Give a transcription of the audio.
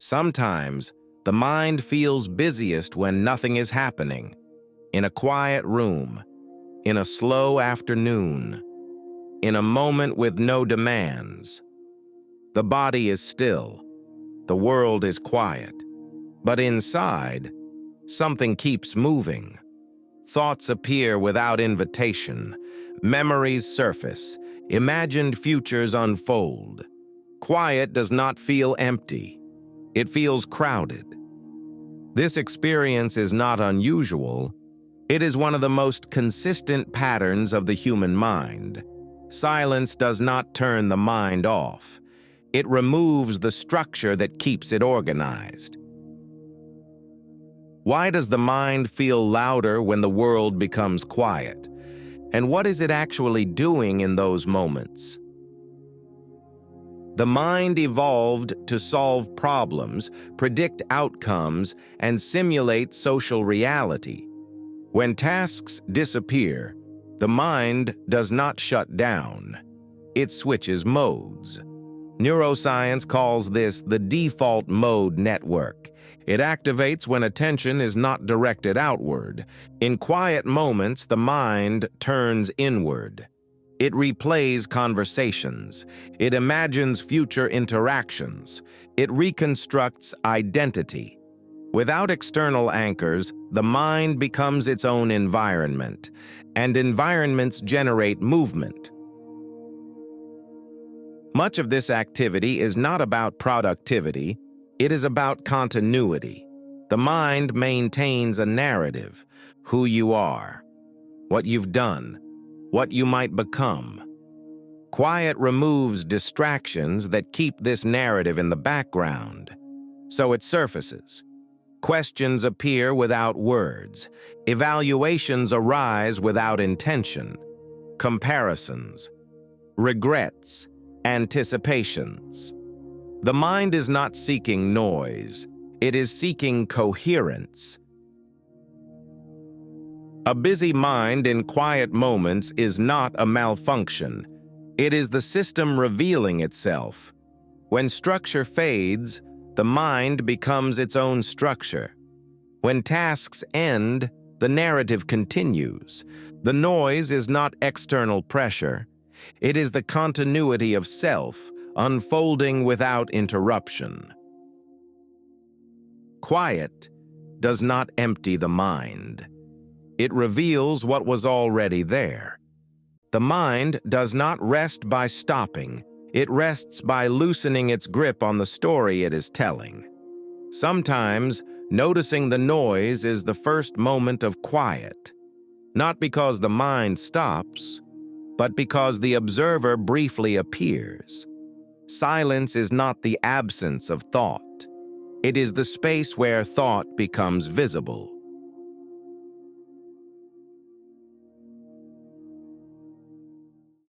Sometimes, the mind feels busiest when nothing is happening. In a quiet room, in a slow afternoon, in a moment with no demands. The body is still, the world is quiet, but inside, something keeps moving. Thoughts appear without invitation, memories surface, imagined futures unfold. Quiet does not feel empty, it feels crowded. This experience is not unusual. It is one of the most consistent patterns of the human mind. Silence does not turn the mind off. It removes the structure that keeps it organized. Why does the mind feel louder when the world becomes quiet? And what is it actually doing in those moments? The mind evolved to solve problems, predict outcomes, and simulate social reality. When tasks disappear, the mind does not shut down. It switches modes. Neuroscience calls this the default mode network. It activates when attention is not directed outward. In quiet moments, the mind turns inward. It replays conversations. It imagines future interactions. It reconstructs identity. Without external anchors, the mind becomes its own environment, and environments generate movement. Much of this activity is not about productivity, it is about continuity. The mind maintains a narrative, who you are, what you've done, what you might become. Quiet removes distractions that keep this narrative in the background, so it surfaces. Questions appear without words. Evaluations arise without intention. Comparisons, regrets, anticipations. The mind is not seeking noise. It is seeking coherence. A busy mind in quiet moments is not a malfunction. It is the system revealing itself. When structure fades, the mind becomes its own structure. When tasks end, the narrative continues. The noise is not external pressure. It is the continuity of self, unfolding without interruption. Quiet does not empty the mind. It reveals what was already there. The mind does not rest by stopping. It rests by loosening its grip on the story it is telling. Sometimes, noticing the noise is the first moment of quiet, not because the mind stops, but because the observer briefly appears. Silence is not the absence of thought. It is the space where thought becomes visible.